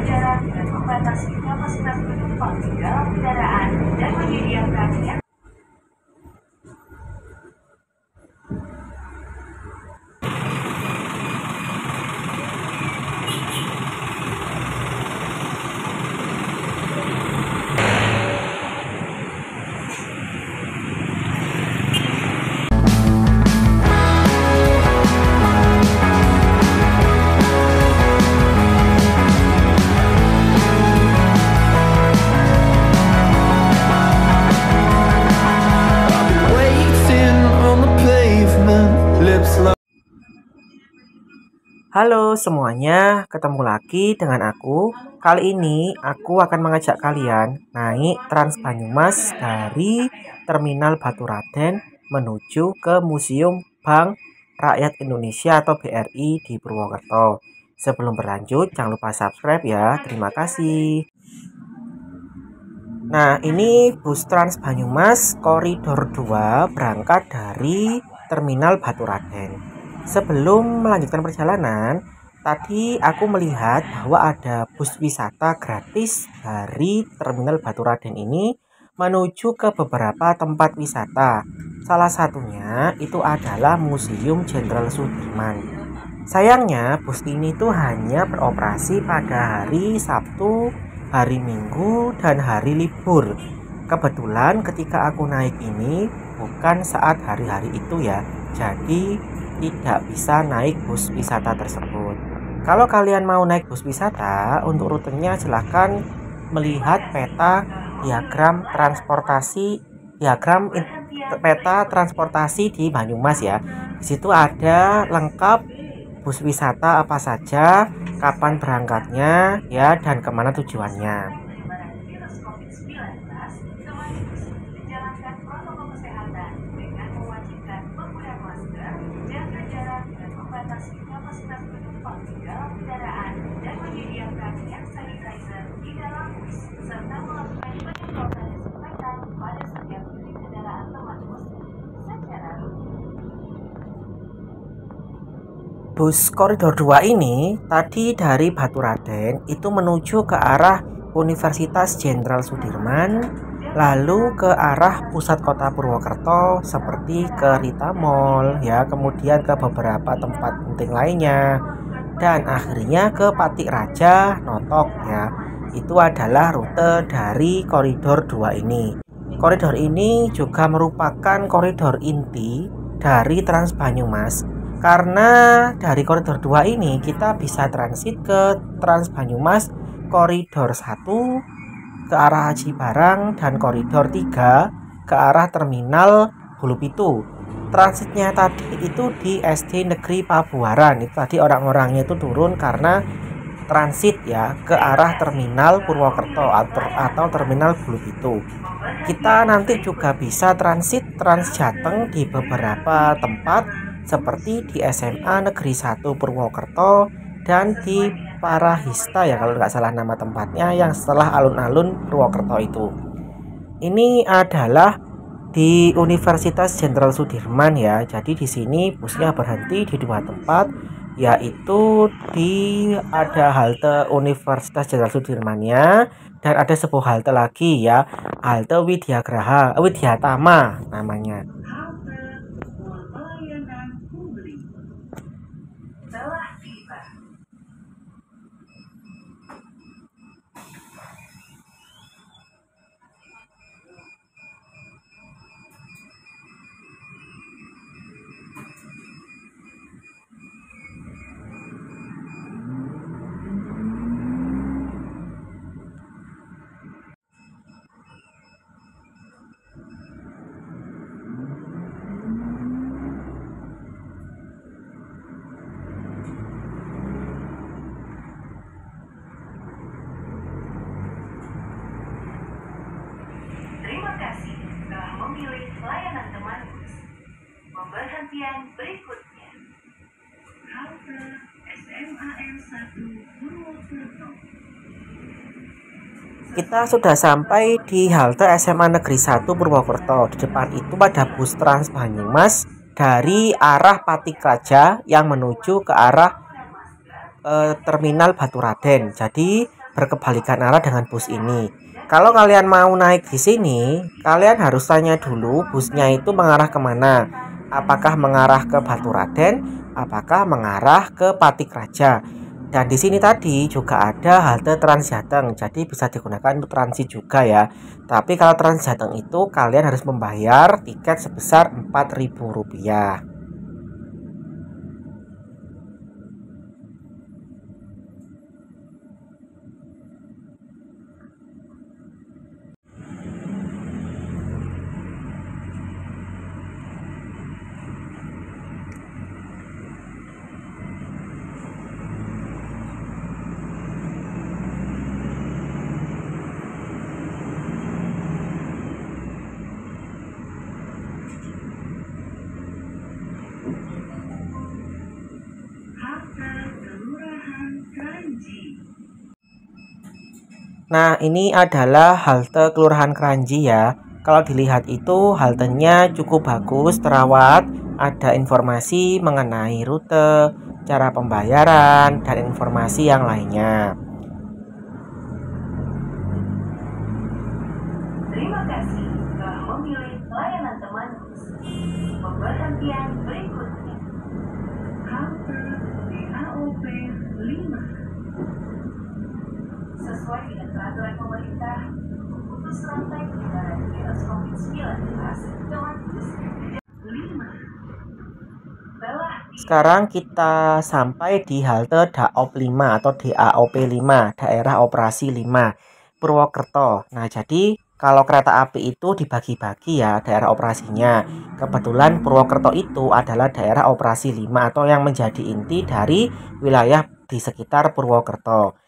jarak dan membatasi kapasitas penumpang di dalam kendaraan dan menyediakan yang Halo semuanya, ketemu lagi dengan aku. Kali ini aku akan mengajak kalian naik Trans Banyumas dari Terminal Baturaden menuju ke Museum Bank Rakyat Indonesia atau BRI di Purwokerto. Sebelum berlanjut, jangan lupa subscribe ya. Terima kasih. Nah, ini bus Trans Banyumas koridor 2 berangkat dari Terminal Baturaden. Sebelum melanjutkan perjalanan, tadi aku melihat bahwa ada bus wisata gratis dari Terminal Baturaden ini menuju ke beberapa tempat wisata. Salah satunya itu adalah Museum Jenderal Sudirman. Sayangnya bus ini tuh hanya beroperasi pada hari Sabtu, hari Minggu, dan hari libur. Kebetulan ketika aku naik ini bukan saat hari-hari itu ya, jadi tidak bisa naik bus wisata tersebut. Kalau kalian mau naik bus wisata, untuk rutenya silahkan melihat peta peta transportasi di Banyumas ya. Di situ ada lengkap bus wisata apa saja, kapan berangkatnya ya, dan kemana tujuannya. Bus koridor 2 ini tadi dari Baturaden itu menuju ke arah Universitas Jenderal Sudirman, lalu ke arah pusat kota Purwokerto seperti ke Rita Mall ya, kemudian ke beberapa tempat penting lainnya, dan akhirnya ke Patik Raja Notok ya. Itu adalah rute dari koridor 2 ini. Koridor ini juga merupakan koridor inti dari Trans Banyumas, karena dari koridor 2 ini kita bisa transit ke Trans Banyumas koridor 1 ke arah Aji Barang dan koridor 3 ke arah Terminal Hulu Pitu. Transitnya tadi itu di SD Negeri Pabuaran. Itu tadi orang-orangnya itu turun karena transit ya ke arah Terminal Purwokerto atau Terminal Hulu Pitu. Kita nanti juga bisa transit Trans Jateng di beberapa tempat seperti di SMA Negeri 1 Purwokerto dan di Parahista ya kalau nggak salah nama tempatnya, yang setelah alun-alun Purwokerto itu. Ini adalah di Universitas Jenderal Sudirman ya. Jadi di sini busnya berhenti di dua tempat, yaitu ada halte Universitas Jenderal Sudirmannya dan ada sebuah halte lagi ya, halte Widyatama namanya. Memilih layanan teman bus. Pemberhentian berikutnya halte SMAN 1 Purwokerto. Kita sudah sampai di halte SMA Negeri 1 Purwokerto. Di depan itu ada bus Trans Banyumas dari arah Patik Raja yang menuju ke arah Terminal Baturaden. Jadi berkebalikan arah dengan bus ini. Kalau kalian mau naik di sini, kalian harus tanya dulu busnya itu mengarah kemana. Apakah mengarah ke Baturadèn, apakah mengarah ke Patikraja. Dan di sini tadi juga ada halte Transjateng, jadi bisa digunakan untuk transit juga ya. Tapi kalau Transjateng itu kalian harus membayar tiket sebesar Rp4.000. Nah, ini adalah halte Kelurahan Kranji ya. Kalau dilihat itu haltenya cukup bagus, terawat, ada informasi mengenai rute, cara pembayaran, dan informasi yang lainnya. Terima kasih telah memilih layanan teman bus. Pemberhentian berikutnya. Halte DAOP 5. Sesuai dengan peraturan pemerintah, putus rantai penyebaran virus COVID-19 teman bus 5. Sekarang kita sampai di halte Daop 5 atau DAOP 5, Daerah Operasi 5, Purwokerto. Nah, jadi kalau kereta api itu dibagi-bagi ya daerah operasinya. Kebetulan Purwokerto itu adalah daerah operasi 5 atau yang menjadi inti dari wilayah di sekitar Purwokerto.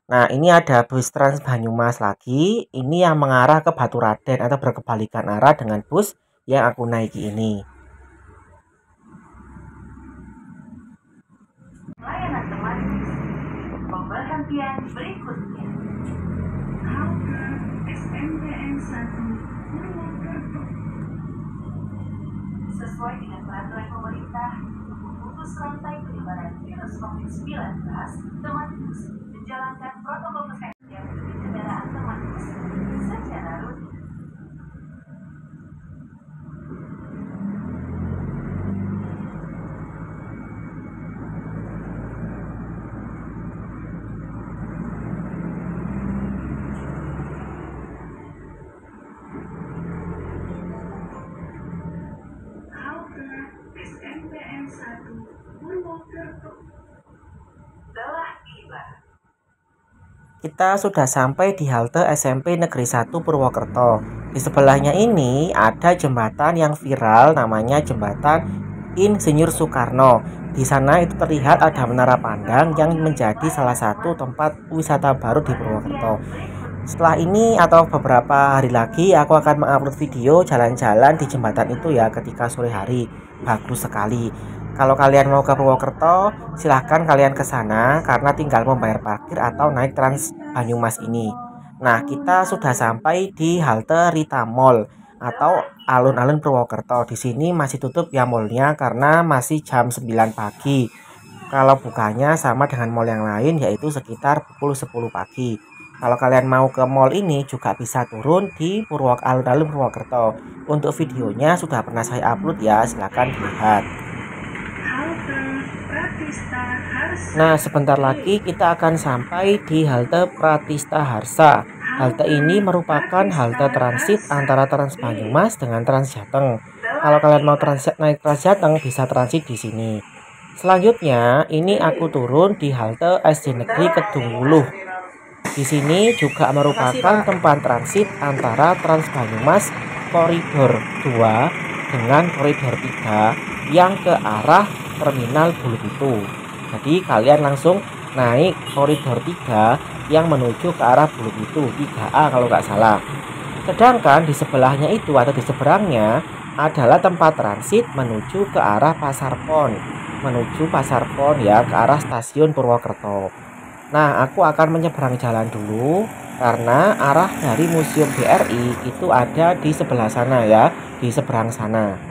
Nah, ini ada bus Trans Banyumas lagi. Ini yang mengarah ke Baturadèn atau berkebalikan arah dengan bus yang aku naiki ini. Layanan teman bus. Pemberhentian berikutnya. Halte SMPN 1 Purwokerto. Sesuai dengan peraturan pemerintah, memutus rantai penyebaran virus COVID-19, teman bus menjalankan protokol kesehatan yang di kendaraan teman bus secara rutin. SMPN 1 Purwokerto telah tiba. Kita sudah sampai di halte SMP Negeri 1 Purwokerto. Di sebelahnya ini ada jembatan yang viral, namanya jembatan Insinyur Soekarno. Di sana itu terlihat ada menara pandang yang menjadi salah satu tempat wisata baru di Purwokerto. Setelah ini atau beberapa hari lagi aku akan mengupload video jalan-jalan di jembatan itu ya ketika sore hari. Bagus sekali. Kalau kalian mau ke Purwokerto, silahkan kalian ke sana karena tinggal membayar parkir atau naik Trans Banyumas ini. Nah, kita sudah sampai di halte Rita Mall atau alun-alun Purwokerto. Di sini masih tutup ya mallnya karena masih jam 9 pagi. Kalau bukanya sama dengan mall yang lain yaitu sekitar pukul 10 pagi. Kalau kalian mau ke mall ini juga bisa turun di alun-alun Purwokerto. Untuk videonya sudah pernah saya upload ya, silahkan dilihat. Nah, sebentar lagi kita akan sampai di halte Pratista Harsa. Halte ini merupakan halte transit antara Trans Banyumas dengan Transjateng. Kalau kalian mau naik Transjateng bisa transit di sini. Selanjutnya, ini aku turun di halte SD Negeri Kedungwuluh. Di sini juga merupakan tempat transit antara Trans Banyumas koridor 2 dengan koridor 3 yang ke arah Terminal Bulupitu. Jadi kalian langsung naik koridor 3 yang menuju ke arah Bulupitu 3A kalau nggak salah. Sedangkan di sebelahnya itu atau di seberangnya adalah tempat transit menuju ke arah Pasar Pon. Menuju Pasar Pon ya, ke arah stasiun Purwokerto. Nah, aku akan menyeberang jalan dulu karena arah dari Museum BRI itu ada di sebelah sana ya, di seberang sana.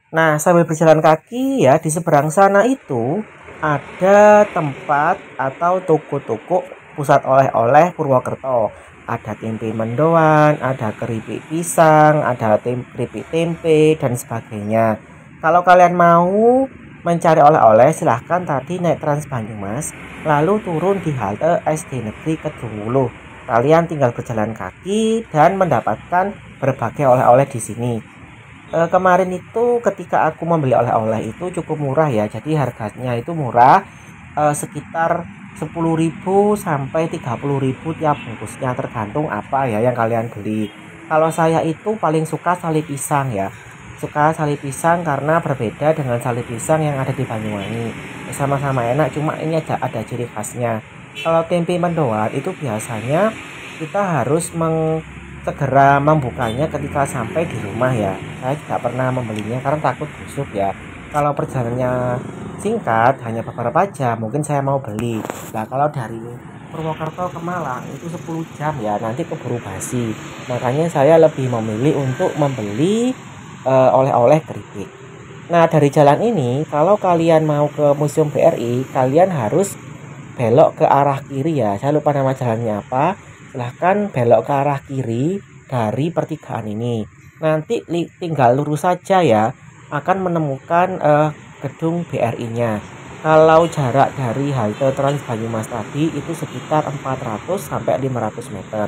Nah, sambil berjalan kaki ya, di seberang sana itu ada tempat atau toko-toko pusat oleh-oleh Purwokerto. Ada tempe mendoan, ada keripik pisang, ada keripik tempe dan sebagainya. Kalau kalian mau mencari oleh-oleh, silahkan tadi naik Trans Banyumas, lalu turun di halte SD Negeri Kedungulu. Kalian tinggal berjalan kaki dan mendapatkan berbagai oleh-oleh di sini. Kemarin itu ketika aku membeli oleh-oleh itu cukup murah ya. Jadi harganya itu murah, sekitar 10.000 sampai 30.000 tiap bungkusnya, tergantung apa ya yang kalian beli. Kalau saya itu paling suka sale pisang ya. Suka sale pisang karena berbeda dengan sale pisang yang ada di Banyuwangi. Sama-sama enak, cuma ini ada ciri khasnya. Kalau tempe mendoan itu biasanya kita harus segera membukanya ketika sampai di rumah ya. Saya tidak pernah membelinya karena takut busuk ya. Kalau perjalanannya singkat, hanya beberapa jam, mungkin saya mau beli. Nah, kalau dari Purwokerto ke Malang itu 10 jam ya, nanti keburu basi. Makanya saya lebih memilih untuk membeli oleh-oleh keripik. Nah, dari jalan ini, kalau kalian mau ke Museum BRI, kalian harus belok ke arah kiri ya. Saya lupa nama jalannya apa. Silahkan belok ke arah kiri dari pertigaan ini. Nanti tinggal lurus saja ya, akan menemukan gedung BRI-nya. Kalau jarak dari halte Trans Banyumas tadi itu sekitar 400 sampai 500 meter.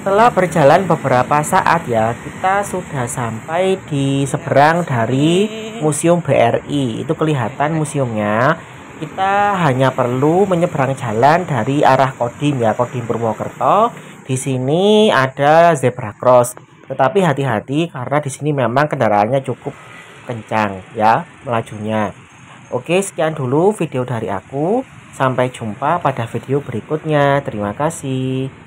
Setelah berjalan beberapa saat ya, kita sudah sampai di seberang dari Museum BRI. Itu kelihatan museumnya. Kita hanya perlu menyeberang jalan dari arah Kodim ya, Kodim Purwokerto. Di sini ada zebra cross. Tetapi hati-hati karena di sini memang kendaraannya cukup kencang ya melajunya. Oke, sekian dulu video dari aku. Sampai jumpa pada video berikutnya. Terima kasih.